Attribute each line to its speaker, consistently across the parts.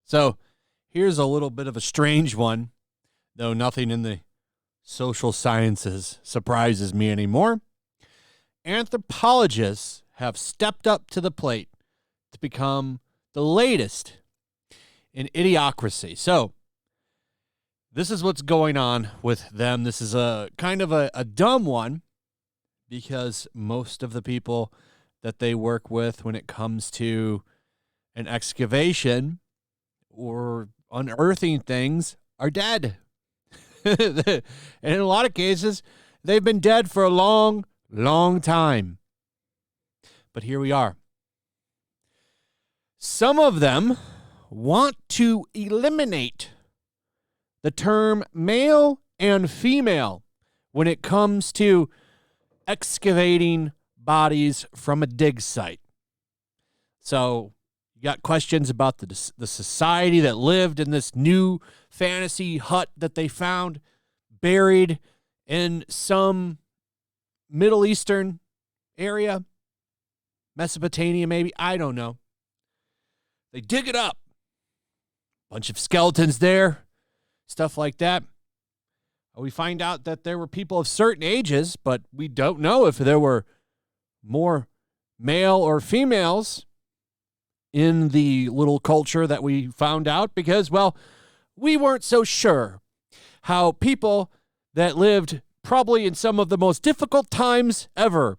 Speaker 1: So here's a little bit of a strange one, though nothing in the social sciences surprises me anymore. Anthropologists have stepped up to the plate to become the latest in idiocracy. So this is what's going on with them. This is a kind of a dumb one because most of the people that they work with when it comes to an excavation or unearthing things are dead. And in a lot of cases, they've been dead for a long, long time. But here we are. Some of them want to eliminate the term male and female when it comes to excavating bodies from a dig site. So you got questions about the society that lived in this new fantasy hut that they found buried in some Middle Eastern area, Mesopotamia maybe, I don't know. They dig it up. Bunch of skeletons there, stuff like that. We find out that there were people of certain ages, but we don't know if there were more male or females in the little culture that we found out because, well, we weren't so sure how people that lived probably in some of the most difficult times ever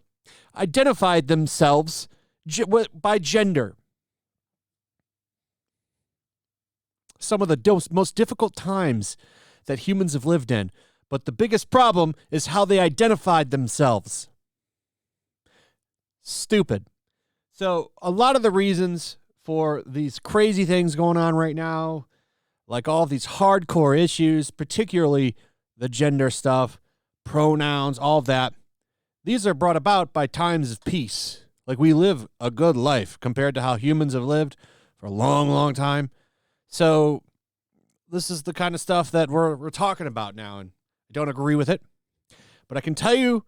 Speaker 1: identified themselves by gender. Some of the most difficult times that humans have lived in. But the biggest problem is how they identified themselves. Stupid. So a lot of the reasons for these crazy things going on right now, like all these hardcore issues, particularly the gender stuff, pronouns, all of that, these are brought about by times of peace. Like we live a good life compared to how humans have lived for a long, long time. So this is the kind of stuff that we're talking about now, and I don't agree with it. But I can tell you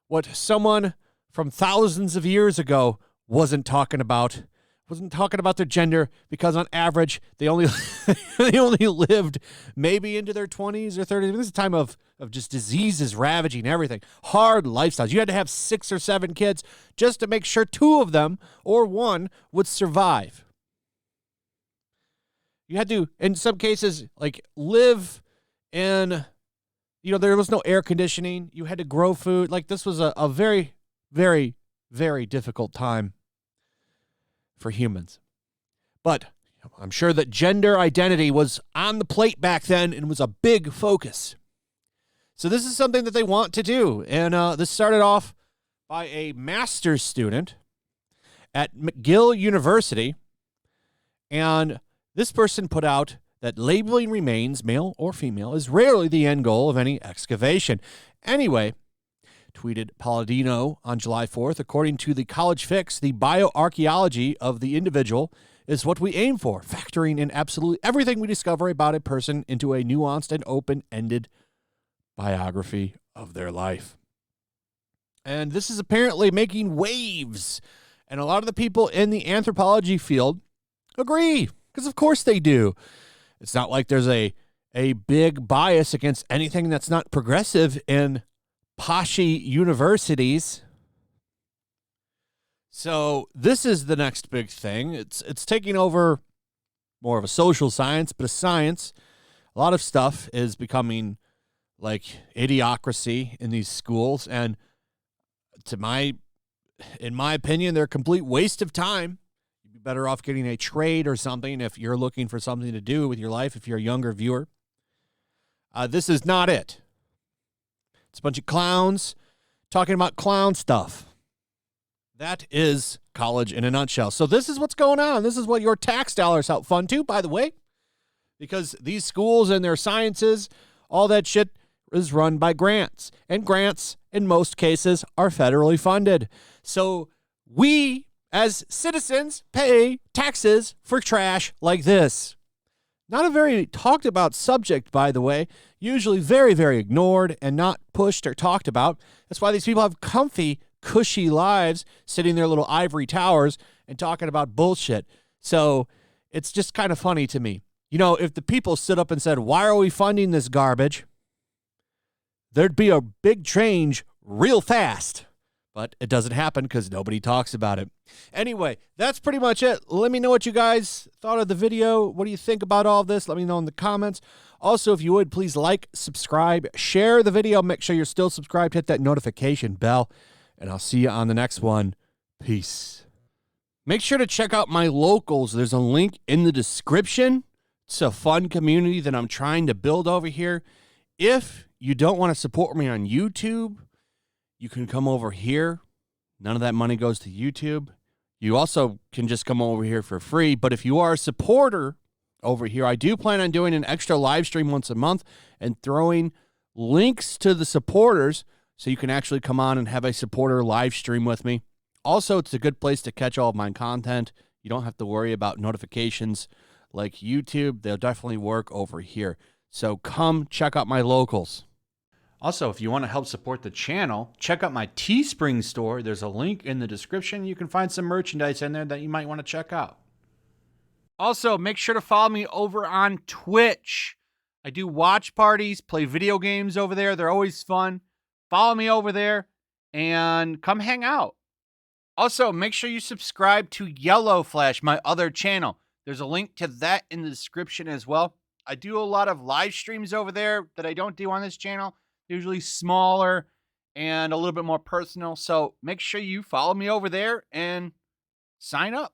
Speaker 1: what someone from thousands of years ago wasn't talking about their gender, because on average they only they only lived maybe into their 20s or 30s. This is a time of just diseases ravaging everything, hard lifestyles. You had to have 6 or 7 kids just to make sure 2 of them or 1 would survive. You had to, in some cases, like live in, there was no air conditioning. You had to grow food. Like this was a very, very, very difficult time for humans. But I'm sure that gender identity was on the plate back then and was a big focus. So this is something that they want to do. And this started off by a master's student at McGill University. And this person put out that labeling remains, male or female, is rarely the end goal of any excavation. Anyway, tweeted Palladino on July 4th, according to the College Fix, the bioarchaeology of the individual is what we aim for, factoring in absolutely everything we discover about a person into a nuanced and open-ended biography of their life. And this is apparently making waves. And a lot of the people in the anthropology field agree, because of course they do. It's not like there's a big bias against anything that's not progressive in poshy universities. So this is the next big thing. It's taking over more of a social science, but a science. A lot of stuff is becoming like idiocracy in these schools, and in my opinion, they're a complete waste of time. You'd be better off getting a trade or something if you're looking for something to do with your life, if you're a younger viewer. This is not it. It's a bunch of clowns talking about clown stuff. That is college in a nutshell. So this is what's going on. This is what your tax dollars help fund too, by the way, because these schools and their sciences, all that shit is run by grants, and grants in most cases are federally funded. So we as citizens pay taxes for trash like this. Not a very talked about subject, by the way, usually very, very ignored and not pushed or talked about. That's why these people have comfy, cushy lives sitting in their little ivory towers and talking about bullshit. So it's just kind of funny to me. You know, if the people stood up and said, why are we funding this garbage? There'd be a big change real fast. But it doesn't happen because nobody talks about it. Anyway, that's pretty much it. Let me know what you guys thought of the video. What do you think about all this? Let me know in the comments. Also, if you would, please like, subscribe, share the video. Make sure you're still subscribed. Hit that notification bell. And I'll see you on the next one. Peace. Make sure to check out my locals. There's a link in the description. It's a fun community that I'm trying to build over here. If you don't want to support me on YouTube, you can come over here. None of that money goes to YouTube. You also can just come over here for free. But if you are a supporter over here, I do plan on doing an extra live stream once a month and throwing links to the supporters so you can actually come on and have a supporter live stream with me. Also, it's a good place to catch all of my content. You don't have to worry about notifications like YouTube. They'll definitely work over here. So come check out my locals. Also, if you want to help support the channel, check out my Teespring store. There's a link in the description. You can find some merchandise in there that you might want to check out. Also, make sure to follow me over on Twitch. I do watch parties, play video games over there. They're always fun. Follow me over there and come hang out. Also, make sure you subscribe to YellowFlash, my other channel. There's a link to that in the description as well. I do a lot of live streams over there that I don't do on this channel. Usually smaller and a little bit more personal. So make sure you follow me over there and sign up.